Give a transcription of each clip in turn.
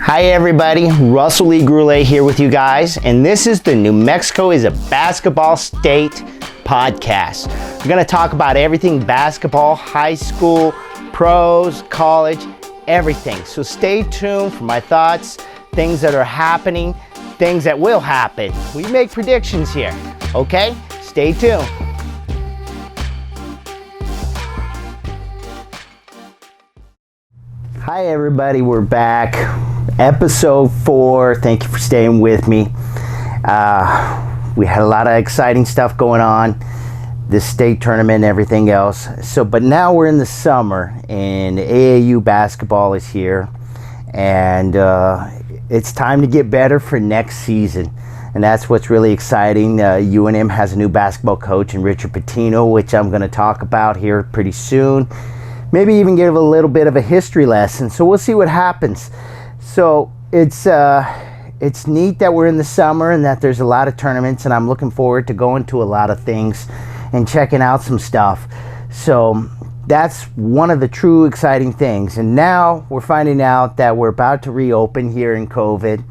Hi everybody, Russell Gurule here with you guys, and this is the New Mexico is a Basketball State podcast. We're going to talk about everything basketball, high school, pros, college, everything. So stay tuned for my thoughts, things that are happening, things that will happen. We make predictions here, okay? Stay tuned. Hi everybody, we're back. Episode 4. Thank you for staying with me. We had a lot of exciting stuff going on, this state tournament and everything else. But now we're in the summer and AAU basketball is here, and it's time to get better for next season. And that's what's really exciting. UNM has a new basketball coach in Richard Pitino, which I'm going to talk about here pretty soon. Maybe even give a little bit of a history lesson. So we'll see what happens. So it's neat that we're in the summer and that there's a lot of tournaments, and I'm looking forward to going to a lot of things and checking out some stuff. So that's one of the true exciting things. And now we're finding out that we're about to reopen here in COVID.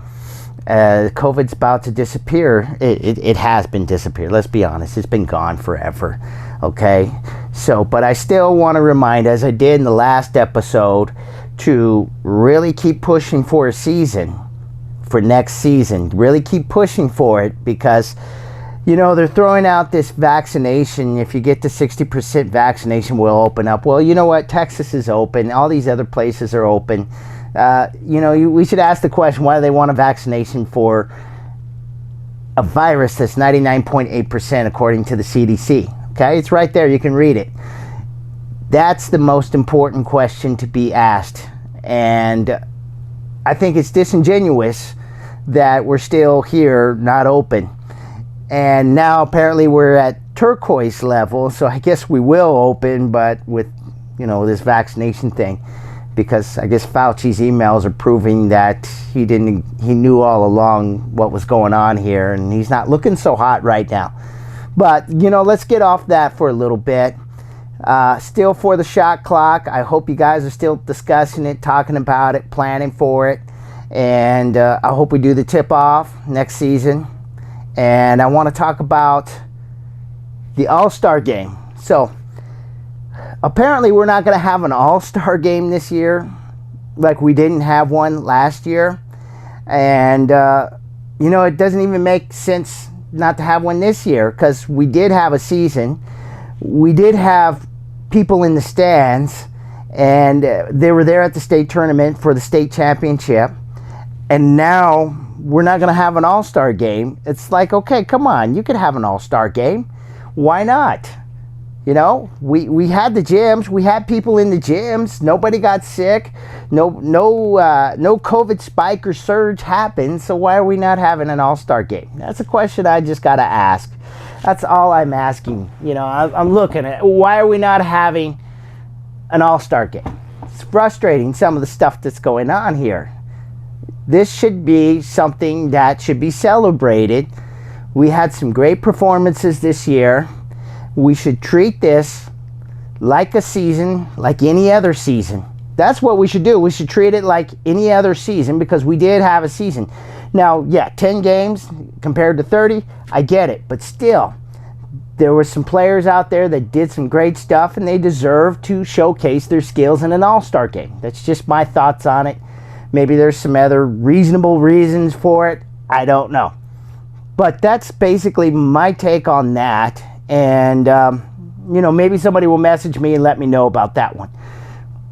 COVID's about to disappear. It has been disappeared. Let's be honest. It's been gone forever. Okay? So, but I still want to remind, as I did in the last episode, to really keep pushing for a season, for next season. Really keep pushing for it, because, you know, they're throwing out this vaccination. If you get to 60% vaccination, we'll open up. Well, you know what? Texas is open. All these other places are open. We should ask the question, why do they want a vaccination for a virus that's 99.8% according to the CDC? Okay, it's right there. You can read it. That's the most important question to be asked. And I think it's disingenuous that we're still here, not open. And now apparently we're at turquoise level, so I guess we will open, but with, this vaccination thing. Because I guess Fauci's emails are proving that he knew all along what was going on here, and he's not looking so hot right now. But, let's get off that for a little bit. Still for the shot clock. I hope you guys are still discussing it, talking about it, planning for it. And I hope we do the tip-off next season. And I want to talk about the All-Star game. So, apparently we're not going to have an All-Star game this year, like we didn't have one last year. And, it doesn't even make sense not to have one this year, because we did have a season. We did have people in the stands, and they were there at the state tournament for the state championship. And now we're not going to have an all-star game. It's like, okay, come on, you could have an all-star game. Why not? We had the gyms. We had people in the gyms. Nobody got sick. No COVID spike or surge happened. So why are we not having an all-star game? That's a question I just got to ask. That's all I'm asking. I'm looking at, why are we not having an all-star game? It's frustrating, some of the stuff that's going on here. This should be something that should be celebrated. We had some great performances this year. We should treat this like a season, like any other season. That's what we should do. We should treat it like any other season, because we did have a season. Now, yeah, 10 games compared to 30, I get it. But still, there were some players out there that did some great stuff, and they deserve to showcase their skills in an all-star game. That's just my thoughts on it. Maybe there's some other reasonable reasons for it. I don't know. But that's basically my take on that. And, maybe somebody will message me and let me know about that one.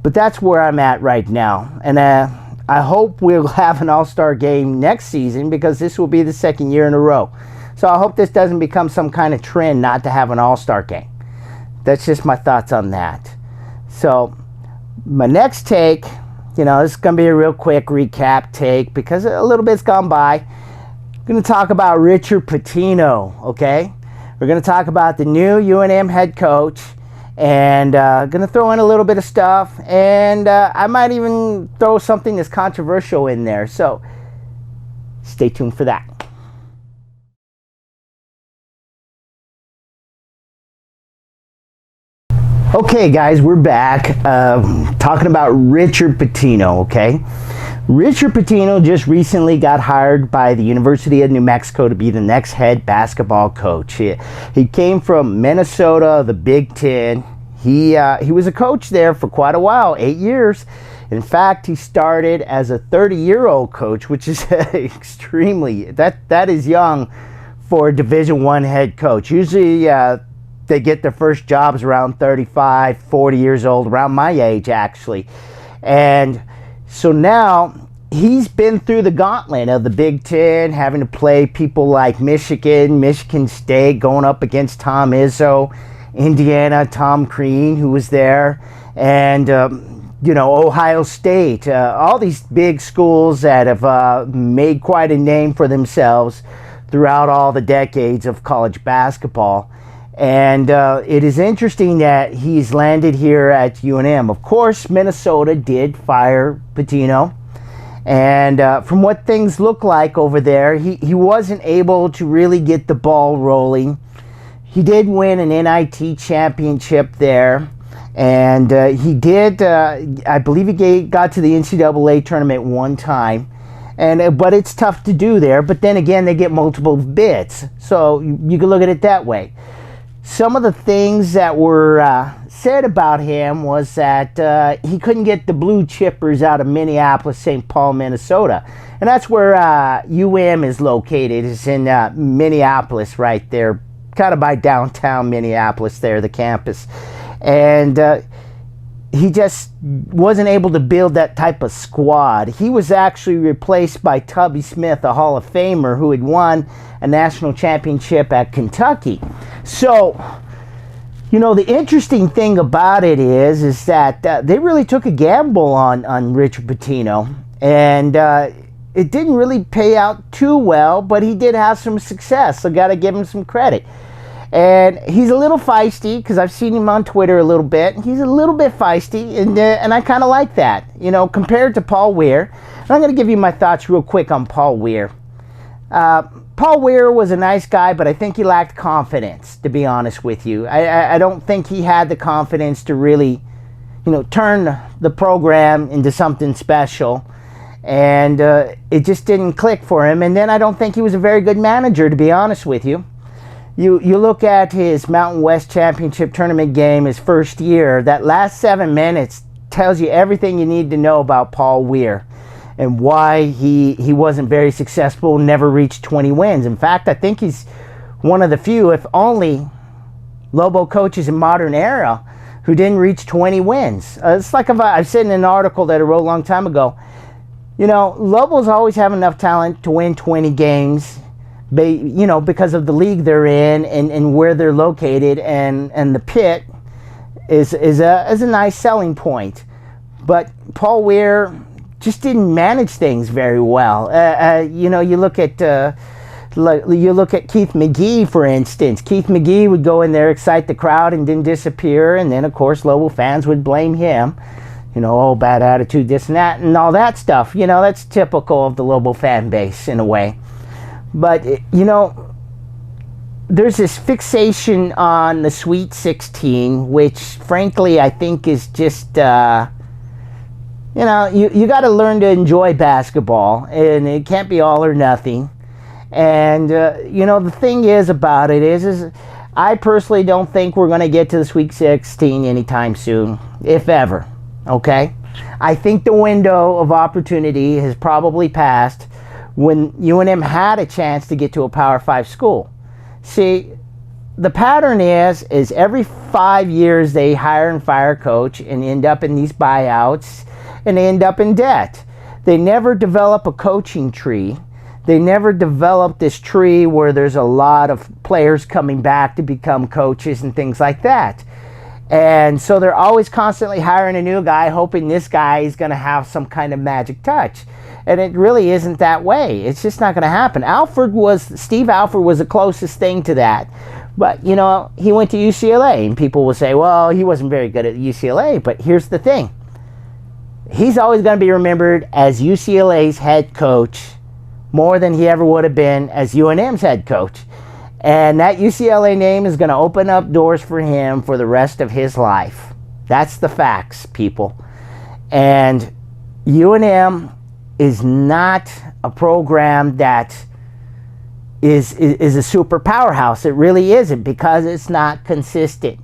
But that's where I'm at right now. And I hope we'll have an all-star game next season, because this will be the second year in a row. So I hope this doesn't become some kind of trend not to have an all-star game. That's just my thoughts on that. So my next take, this is going to be a real quick recap take, because a little bit's gone by. I'm going to talk about Richard Pitino, okay? We're going to talk about the new UNM head coach, and going to throw in a little bit of stuff, and I might even throw something that's controversial in there. So stay tuned for that. Okay guys, we're back talking about Richard Pitino, okay? Richard Pitino just recently got hired by the University of New Mexico to be the next head basketball coach. He came from Minnesota, the Big Ten. He was a coach there for quite a while, 8 years. In fact, he started as a 30-year-old coach, which is extremely, that is young for a Division I head coach. Usually they get their first jobs around 35, 40 years old, around my age actually. And so now he's been through the gauntlet of the Big Ten, having to play people like Michigan, Michigan State, going up against Tom Izzo, Indiana, Tom Crean, who was there, and Ohio State, all these big schools that have made quite a name for themselves throughout all the decades of college basketball. And it is interesting that he's landed here at UNM. Of course, Minnesota did fire Pitino. And from what things look like over there, he wasn't able to really get the ball rolling. He did win an NIT championship there. And he did, I believe he got to the NCAA tournament one time. But it's tough to do there. But then again, they get multiple bids. So you can look at it that way. Some of the things that were said about him was that he couldn't get the blue chippers out of Minneapolis, St. Paul, Minnesota. And that's where UM is located. It's in Minneapolis right there, kind of by downtown Minneapolis there, the campus. And he just wasn't able to build that type of squad. He was actually replaced by Tubby Smith, a Hall of Famer who had won a national championship at Kentucky. So, the interesting thing about it is that they really took a gamble on Richard Pitino, and it didn't really pay out too well, but he did have some success, so got to give him some credit. And he's a little feisty, because I've seen him on Twitter a little bit. He's a little bit feisty, and I kind of like that, compared to Paul Weir. And I'm going to give you my thoughts real quick on Paul Weir. Paul Weir was a nice guy, but I think he lacked confidence, to be honest with you. I don't think he had the confidence to really, turn the program into something special. And it just didn't click for him. And then I don't think he was a very good manager, to be honest with you. You look at his Mountain West Championship tournament game his first year, that last 7 minutes tells you everything you need to know about Paul Weir and why he wasn't very successful, never reached 20 wins. In fact, I think he's one of the few, if only, Lobo coaches in modern era who didn't reach 20 wins. It's like I said in an article that I wrote a long time ago, Lobos always have enough talent to win 20 games, because of the league they're in and where they're located, and the pit is a nice selling point. But Paul Weir just didn't manage things very well. You look at Keith McGee, for instance. Keith McGee would go in there, excite the crowd, and then disappear, and then of course Lobo fans would blame him. Bad attitude, this and that, and all that stuff. That's typical of the Lobo fan base in a way. But, there's this fixation on the Sweet 16, which, frankly, I think is just, you got to learn to enjoy basketball, and it can't be all or nothing. And, the thing is about it is I personally don't think we're going to get to the Sweet 16 anytime soon, if ever, okay? I think the window of opportunity has probably passed when UNM had a chance to get to a Power 5 school. See, the pattern is every 5 years they hire and fire a coach and end up in these buyouts and they end up in debt. They never develop a coaching tree. They never develop this tree where there's a lot of players coming back to become coaches and things like that. And so they're always constantly hiring a new guy, hoping this guy is going to have some kind of magic touch. And it really isn't that way. It's just not going to happen. Steve Alford was the closest thing to that. But, he went to UCLA, and people will say, well, he wasn't very good at UCLA. But here's the thing. He's always going to be remembered as UCLA's head coach more than he ever would have been as UNM's head coach. And that UCLA name is going to open up doors for him for the rest of his life. That's the facts, people. And UNM is not a program that is a super powerhouse. It really isn't, because it's not consistent.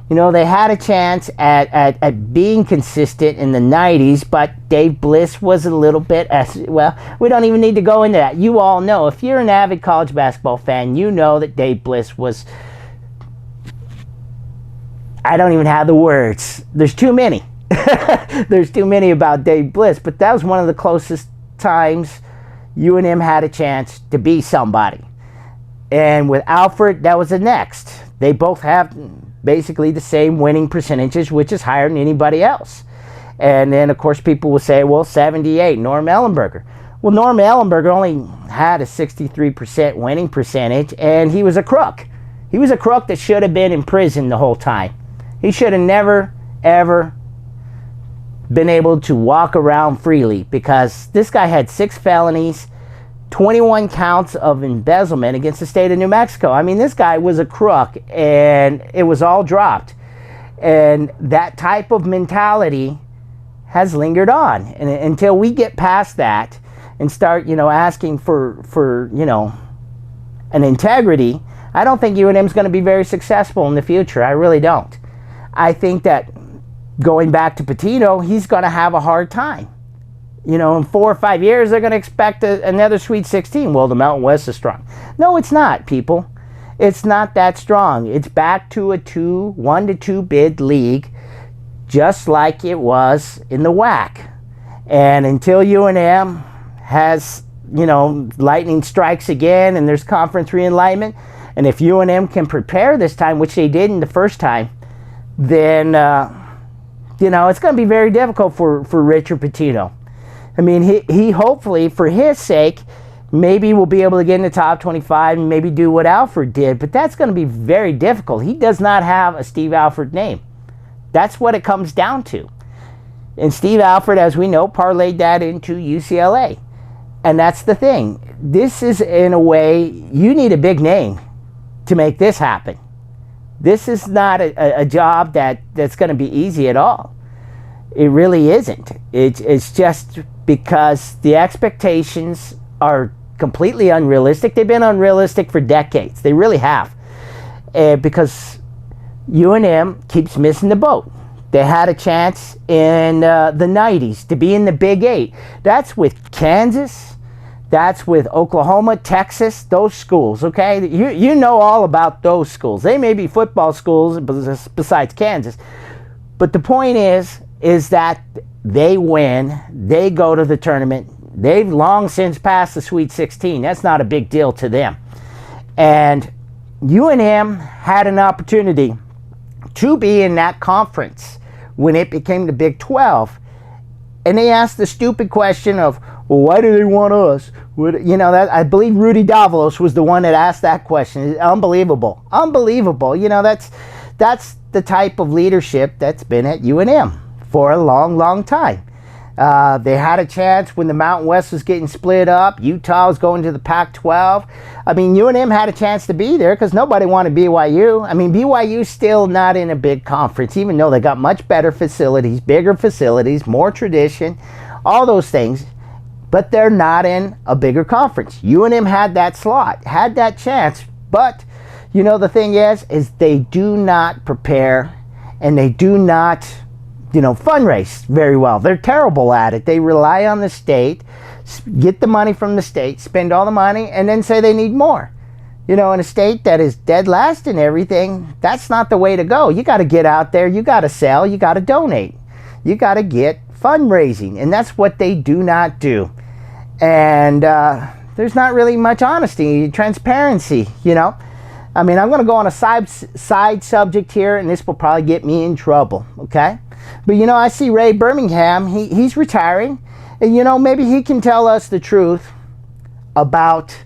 You know, they had a chance at being consistent in the 90s, but Dave Bliss was a little bit, well, we don't even need to go into that. You all know, if you're an avid college basketball fan, you know that Dave Bliss was, I don't even have the words. There's too many. There's too many about Dave Bliss, but that was one of the closest times UNM had a chance to be somebody. And with Alfred, that was the next. They both have basically the same winning percentages, which is higher than anybody else. And then, of course, people will say, well, 78, Norm Ellenberger. Well, Norm Ellenberger only had a 63% winning percentage, and he was a crook. He was a crook that should have been in prison the whole time. He should have never, ever been able to walk around freely, because this guy had 6 felonies, 21 counts of embezzlement against the state of New Mexico. I mean, this guy was a crook, and it was all dropped. And that type of mentality has lingered on. And until we get past that and start, asking for an integrity, I don't think UNM is going to be very successful in the future. I really don't. I think that going back to Pitino, he's going to have a hard time. In 4 or 5 years, they're going to expect another Sweet 16. Well, the Mountain West is strong. No, it's not, people. It's not that strong. It's back to a 1 to 2 bid league, just like it was in the WAC. And until UNM has, lightning strikes again and there's conference realignment, and if UNM can prepare this time, which they didn't the first time, then, it's going to be very difficult for Richard Pitino. I mean, he hopefully, for his sake, maybe will be able to get in the top 25 and maybe do what Alfred did. But that's going to be very difficult. He does not have a Steve Alford name. That's what it comes down to. And Steve Alford, as we know, parlayed that into UCLA. And that's the thing. This is, in a way, you need a big name to make this happen. This is not a job that's going to be easy at all. It really isn't. It's just because the expectations are completely unrealistic. They've been unrealistic for decades. They really have. Because UNM keeps missing the boat. They had a chance in the 90s to be in the Big 8. That's with Kansas. That's with Oklahoma, Texas, those schools, okay? You know all about those schools. They may be football schools besides Kansas. But the point is that they win, they go to the tournament. They've long since passed the Sweet 16. That's not a big deal to them. And UNM had an opportunity to be in that conference when it became the Big 12. And they asked the stupid question of, well, why do they want us? I believe Rudy Davalos was the one that asked that question. It's unbelievable. Unbelievable. That's the type of leadership that's been at UNM for a long, long time. They had a chance when the Mountain West was getting split up. Utah was going to the Pac-12. I mean, UNM had a chance to be there because nobody wanted BYU. I mean, BYU's still not in a big conference, even though they got much better facilities, bigger facilities, more tradition, all those things. But they're not in a bigger conference. UNM had that slot, had that chance. But, the thing is they do not prepare and they do not fundraise very well. They're terrible at it. They rely on the state, get the money from the state, spend all the money, and then say they need more. In a state that is dead last in everything, that's not the way to go. You got to get out there. You got to sell. You got to donate. You got to get fundraising, and that's what they do not do. And there's not really much honesty, transparency, I mean, I'm going to go on a side subject here, and this will probably get me in trouble, okay? But, I see Ray Birmingham, he's retiring, and, maybe he can tell us the truth about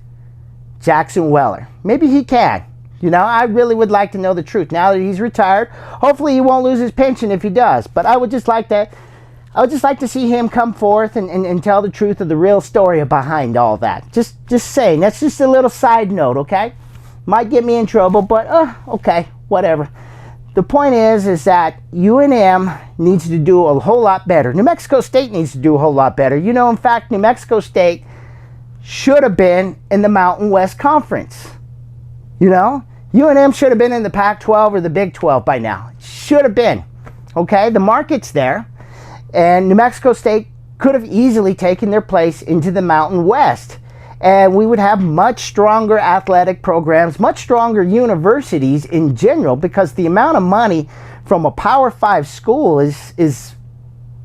Jackson Weller. Maybe he can. I really would like to know the truth. Now that he's retired, hopefully he won't lose his pension if he does. But I would just like to see him come forth and tell the truth of the real story behind all that. Just saying. That's just a little side note, okay? Might get me in trouble, but okay, whatever. the point is that UNM needs to do a whole lot better. New Mexico State needs to do a whole lot better. You know, in fact, New Mexico State should have been in the Mountain West Conference. You know, UNM should have been in the Pac-12 or the Big 12 by now. Should have been. Okay, the market's there. And New Mexico State could have easily taken their place into the Mountain West. And we would have much stronger athletic programs, much stronger universities in general, because the amount of money from a Power 5 school is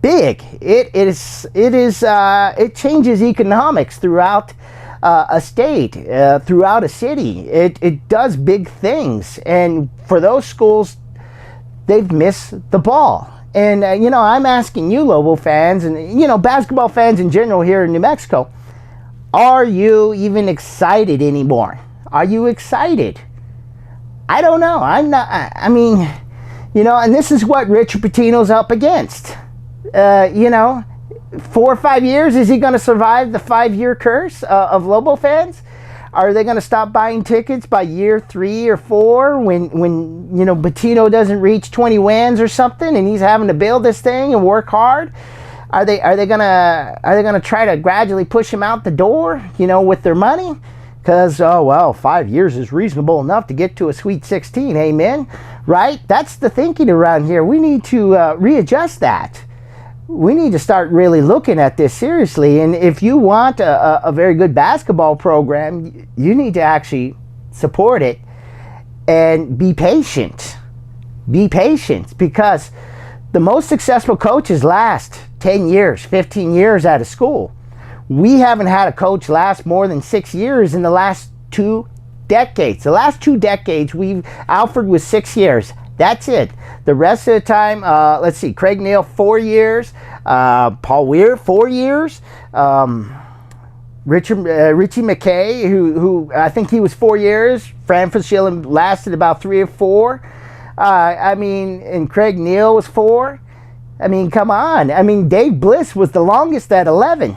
big. It changes economics throughout a state, throughout a city. It does big things. And for those schools, they've missed the ball. And, you know, I'm asking you, Lobo fans, and, you know, basketball fans in general here in New Mexico, are you even excited anymore? Are you excited? I don't know. I'm not. I mean, you know, and this is what Richard Pitino's up against. You know, 4 or 5 years, is he going to survive the 5-year curse of Lobo fans? Are they going to stop buying tickets by year 3 or 4 when you know, Pitino doesn't reach 20 wins or something and he's having to build this thing and work hard? Are they gonna try to gradually push him out the door, you know, with their money? Because, oh well, 5 years is reasonable enough to get to a Sweet 16, amen? Right? That's the thinking around here. We need to readjust that. We need to start really looking at this seriously. And if you want a very good basketball program, you need to actually support it and be patient. Be patient, because the most successful coaches last 10 years, 15 years out of school. We haven't had a coach last more than 6 years in the last 2 decades. The last 2 decades, Alfred was 6 years. That's it. The rest of the time, let's see, Craig Neal, 4 years. Paul Weir, 4 years. Richie McKay, who I think he was 4 years. Fran Fraschilla lasted about 3 or 4. I mean, and Craig Neal was 4. I mean, come on. I mean, Dave Bliss was the longest at 11.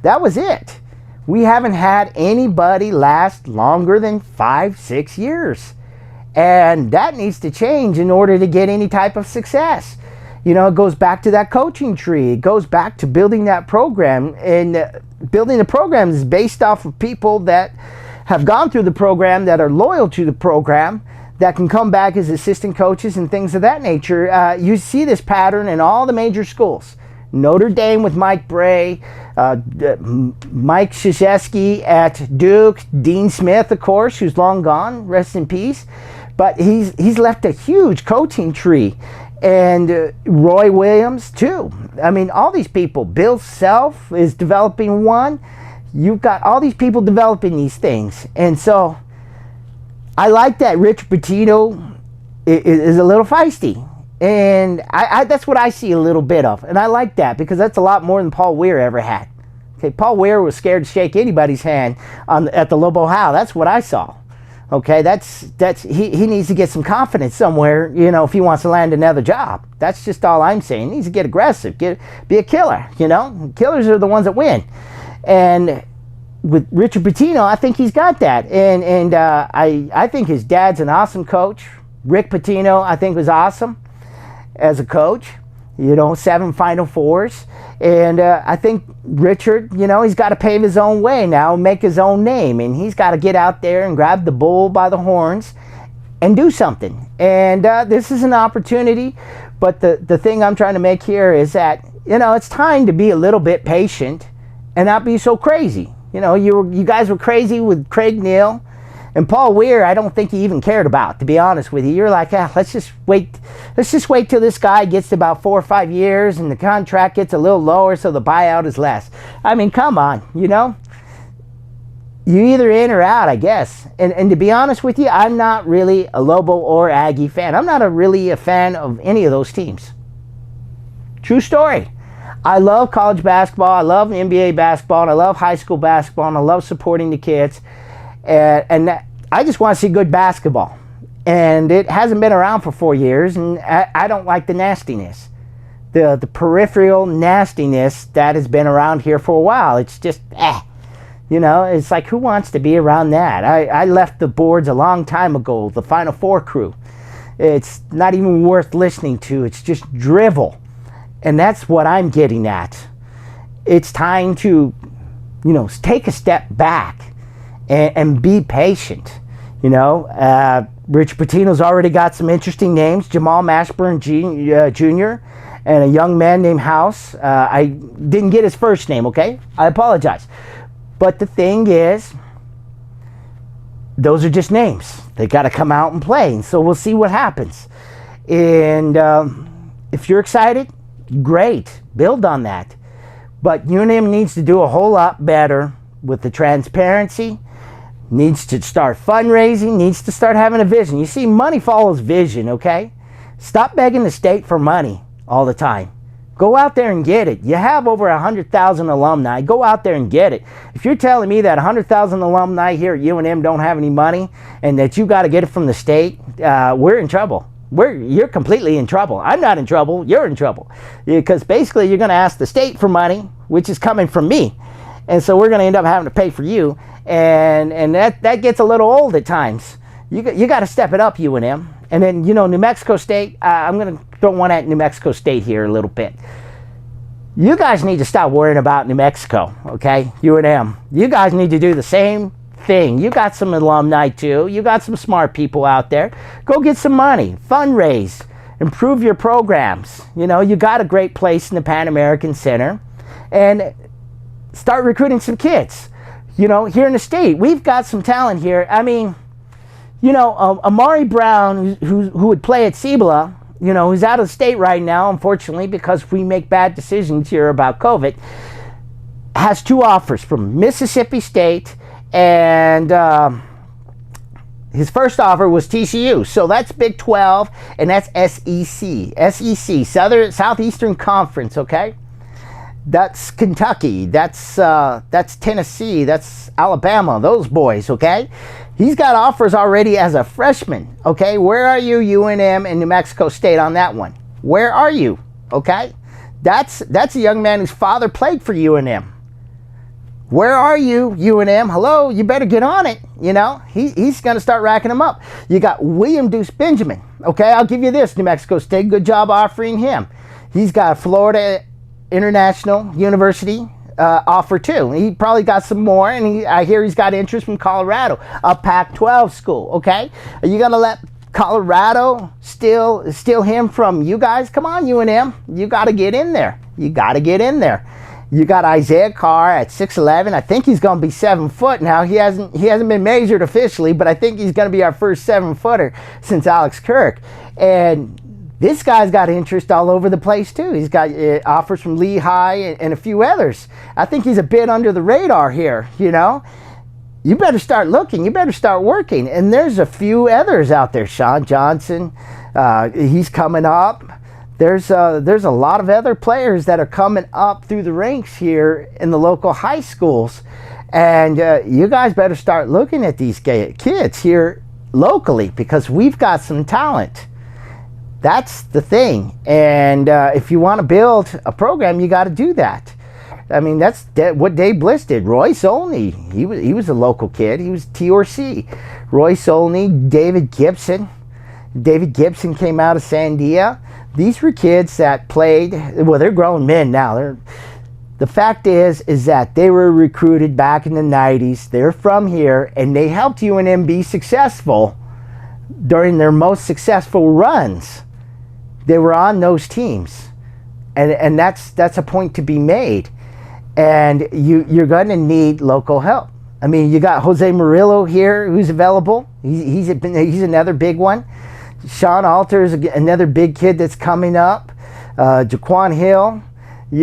That was it. We haven't had anybody last longer than 5, 6 years. And that needs to change in order to get any type of success. You know, it goes back to that coaching tree. It goes back to building that program. And building the program is based off of people that have gone through the program, that are loyal to the program, that can come back as assistant coaches and things of that nature. You see this pattern in all the major schools. Notre Dame with Mike Bray, Mike Krzyzewski at Duke, Dean Smith, of course, who's long gone, rest in peace. But he's left a huge coaching tree. And Roy Williams, too. I mean, all these people. Bill Self is developing one. You've got all these people developing these things. And so I like that Richard Pitino is a little feisty. And that's what I see a little bit of. And I like that, because that's a lot more than Paul Weir ever had. Okay, Paul Weir was scared to shake anybody's hand at the Lobo How. That's what I saw. Okay, he needs to get some confidence somewhere, you know, if he wants to land another job. That's just all I'm saying. He needs to get aggressive, be a killer, you know. Killers are the ones that win. And with Richard Pitino, I think he's got that. And I think his dad's an awesome coach. Rick Pitino, I think, was awesome as a coach. You know, 7 Final Fours. And I think Richard, you know, he's got to pave his own way now, make his own name. And he's got to get out there and grab the bull by the horns and do something. And this is an opportunity. But the thing I'm trying to make here is that, you know, it's time to be a little bit patient and not be so crazy. You know, you guys were crazy with Craig Neal. And Paul Weir, I don't think he even cared about, to be honest with you. You're like, let's just wait till this guy gets to about 4 or 5 years and the contract gets a little lower so the buyout is less. I mean, come on, you know? You either in or out, I guess. And to be honest with you, I'm not really a Lobo or Aggie fan. I'm not really a fan of any of those teams. True story. I love college basketball, I love NBA basketball, and I love high school basketball, and I love supporting the kids. And I just want to see good basketball. And it hasn't been around for 4 years, and I don't like the nastiness. The peripheral nastiness that has been around here for a while. It's just, you know, it's like, who wants to be around that? I left the boards a long time ago, the Final Four crew. It's not even worth listening to. It's just drivel. And that's what I'm getting at. It's time to, take a step back and be patient. Richard Pitino's already got some interesting names. Jamal Mashburn Jr. and a young man named House. I didn't get his first name, okay? I apologize. But the thing is, those are just names. They got to come out and play. And so we'll see what happens. And if you're excited, great. Build on that. But UNM needs to do a whole lot better with the transparency. Needs to start fundraising, needs to start having a vision. You see, money follows vision, okay? Stop begging the state for money all the time. Go out there and get it. You have over 100,000 alumni. Go out there and get it. If you're telling me that 100,000 alumni here at UNM don't have any money and that you got to get it from the state, we're in trouble. You're completely in trouble. I'm not in trouble. You're in trouble. Because basically you're going to ask the state for money, which is coming from me. And so we're going to end up having to pay for you. And that gets a little old at times. You got to step it up, UNM. And then, New Mexico State, I'm going to throw one at New Mexico State here a little bit. You guys need to stop worrying about New Mexico, okay? UNM. You guys need to do the same thing. You got some alumni too. You got some smart people out there. Go get some money. Fundraise. Improve your programs. You got a great place in the Pan American Center. And start recruiting some kids. Here in the state, we've got some talent here. I mean, Amari Brown, who would play at Cibola, who's out of the state right now, unfortunately, because we make bad decisions here about COVID, has 2 offers from Mississippi State, and his first offer was TCU. So that's Big 12, and that's SEC, Southeastern Conference, okay? That's Kentucky, that's Tennessee, that's Alabama, those boys, okay? He's got offers already as a freshman, okay? Where are you, UNM and New Mexico State on that one? Where are you, okay? That's a young man whose father played for UNM. Where are you, UNM? Hello, you better get on it, He's going to start racking them up. You got William Deuce Benjamin, okay? I'll give you this, New Mexico State, good job offering him. He's got Florida International University offer too. He probably got some more, and I hear he's got interest from Colorado, a Pac-12 school, okay? Are you going to let Colorado steal him from you guys? Come on, UNM. You got to get in there. You got to get in there. You got Isaiah Carr at 6'11". I think he's going to be 7 foot now. He hasn't been measured officially, but I think he's going to be our first 7-footer since Alex Kirk. And this guy's got interest all over the place too. He's got offers from Lehigh and a few others. I think he's a bit under the radar here, You better start looking. You better start working. And there's a few others out there. Sean Johnson, he's coming up. There's a lot of other players that are coming up through the ranks here in the local high schools. And you guys better start looking at these kids here locally, because we've got some talent. That's the thing. And if you want to build a program, you got to do that. I mean, that's what Dave Bliss did. Royce Olney, he was a local kid. He was TRC. Royce Olney, David Gibson. David Gibson came out of Sandia. These were kids that played, well, they're grown men now. The fact is that they were recruited back in the 90s. They're from here, and they helped UNM be successful during their most successful runs. They were on those teams, and that's a point to be made. And you're going to need local help. I mean, you got Jose Murillo here, who's available. He's another big one. Sean Alter is another big kid that's coming up. Jaquan Hill.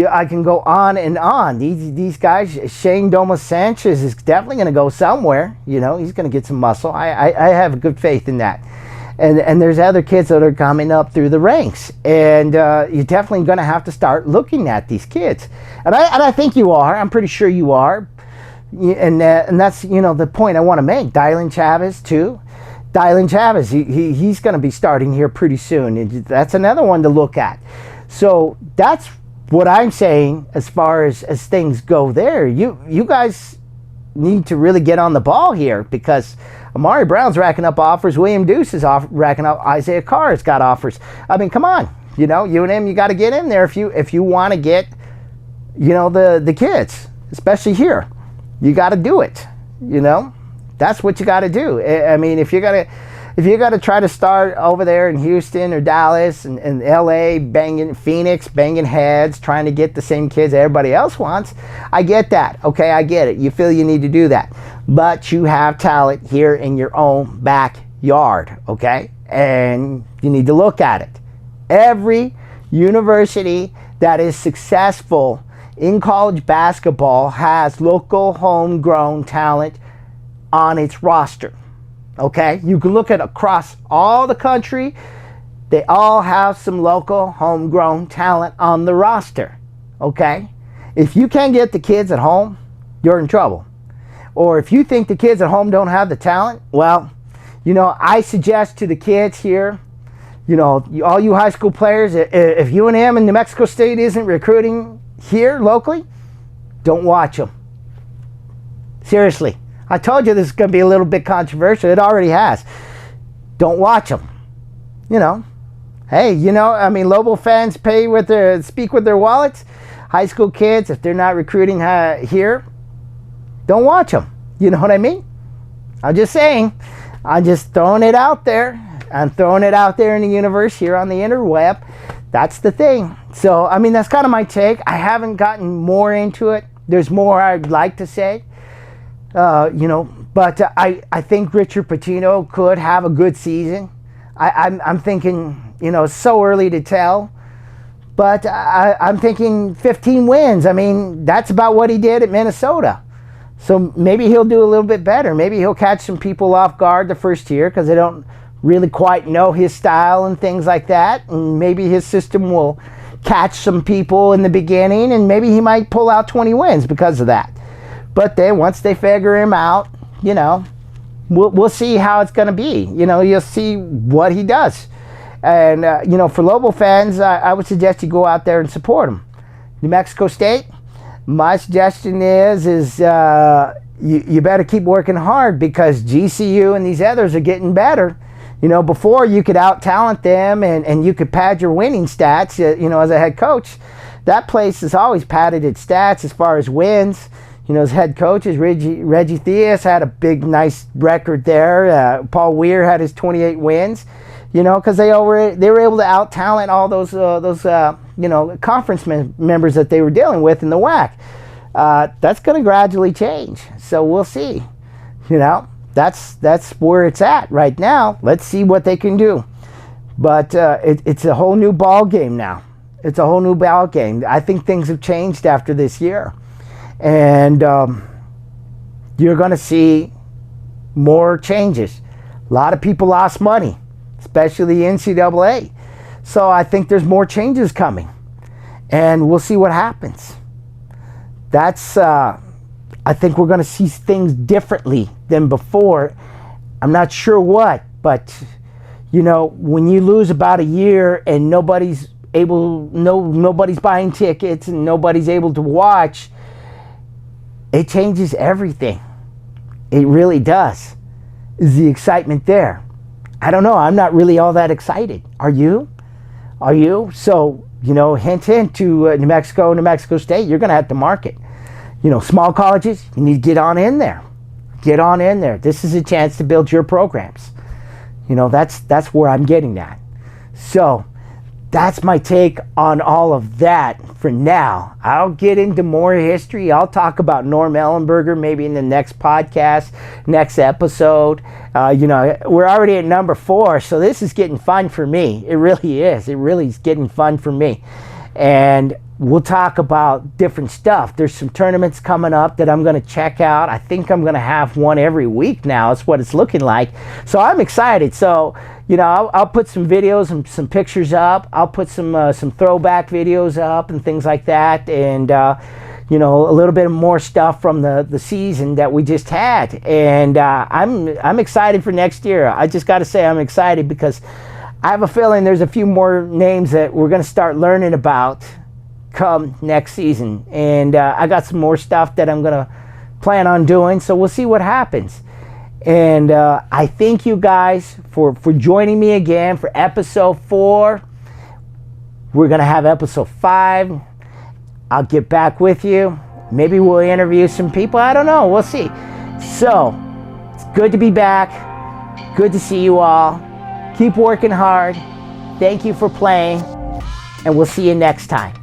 I can go on and on. These guys. Shane Domas Sanchez is definitely going to go somewhere. He's going to get some muscle. I have good faith in that. And there's other kids that are coming up through the ranks, and you're definitely going to have to start looking at these kids, and I think you are. I'm pretty sure you are, and that's the point I want to make. Dylan Chavez too. Dylan Chavez, he's going to be starting here pretty soon, and that's another one to look at. So that's what I'm saying as far as things go there. You guys need to really get on the ball here, because Amari Brown's racking up offers. William Deuce is racking up. Isaiah Carr's got offers. I mean, come on. You know, UNM, you got to get in there if you want to get, you know, the kids, especially here. You got to do it. You know, that's what you got to do. I mean, if you're gonna try to start over there in Houston or Dallas and LA, banging Phoenix, banging heads, trying to get the same kids everybody else wants, I get that. Okay, I get it. You feel you need to do that, but you have talent here in your own backyard. Okay, and you need to look at it. Every university that is successful in college basketball has local homegrown talent on its roster. Okay, you can look at across all the country. They all have some local homegrown talent on the roster. Okay, if you can't get the kids at home, you're in trouble. Or if you think the kids at home don't have the talent, well, you know, I suggest to the kids here, you know, all you high school players, if UNM and New Mexico State isn't recruiting here locally, don't watch them. Seriously. I told you this is going to be a little bit controversial. It already has. Don't watch them. You know, hey, you know, I mean, Lobo fans speak with their wallets. High school kids, if they're not recruiting here, don't watch them. You know what I mean? I'm just saying. I'm just throwing it out there. I'm throwing it out there in the universe here on the interweb. That's the thing. So, I mean, that's kind of my take. I haven't gotten more into it. There's more I'd like to say. You know, but I think Richard Pitino could have a good season. I'm thinking, you know, it's so early to tell, but I'm thinking 15 wins. I mean, that's about what he did at Minnesota. So maybe he'll do a little bit better. Maybe he'll catch some people off guard the first year because they don't really quite know his style and things like that. And maybe his system will catch some people in the beginning, and maybe he might pull out 20 wins because of that. But then once they figure him out, you know, we'll see how it's going to be. You know, you'll see what he does. And, you know, for Lobo fans, I would suggest you go out there and support him. New Mexico State, my suggestion is you better keep working hard, because GCU and these others are getting better. You know, before you could out-talent them and you could pad your winning stats, you know, as a head coach. That place has always padded its stats as far as wins. You know, his head coaches, Reggie Theus had a big, nice record there. Paul Weir had his 28 wins. You know, because they were able to out-talent all those you know, conference members that they were dealing with in the WAC. That's going to gradually change. So we'll see. You know, that's where it's at right now. Let's see what they can do. But it's a whole new ball game now. It's a whole new ball game. I think things have changed after this year. And you're going to see more changes. A lot of people lost money, especially the NCAA. So I think there's more changes coming. And we'll see what happens. That's, I think we're going to see things differently than before. I'm not sure what, but, you know, when you lose about a year and nobody's buying tickets and nobody's able to watch, it changes everything. It really does. Is the excitement there? I don't know. I'm not really all that excited. Are you? Are you? So, you know, hint to New Mexico State, you're going to have to market. You know, small colleges, you need to get on in there. Get on in there. This is a chance to build your programs. You know, that's where I'm getting at. So, that's my take on all of that for now. I'll get into more history. I'll talk about Norm Ellenberger maybe in the next podcast, next episode. You know, we're already at number 4, so this is getting fun for me. It really is. It really is getting fun for me. And we'll talk about different stuff. There's some tournaments coming up that I'm going to check out. I think I'm going to have one every week now. That's what it's looking like. So I'm excited. So, you know, I'll put some videos and some pictures up. I'll put some throwback videos up and things like that. And, you know, a little bit more stuff from the season that we just had. And I'm excited for next year. I just got to say I'm excited because I have a feeling there's a few more names that we're going to start learning about come next season. And I got some more stuff that I'm going to plan on doing. So we'll see what happens. And I thank you guys for joining me again for episode 4. We're going to have episode 5. I'll get back with you. Maybe we'll interview some people. I don't know. We'll see. So, it's good to be back. Good to see you all. Keep working hard. Thank you for playing. And we'll see you next time.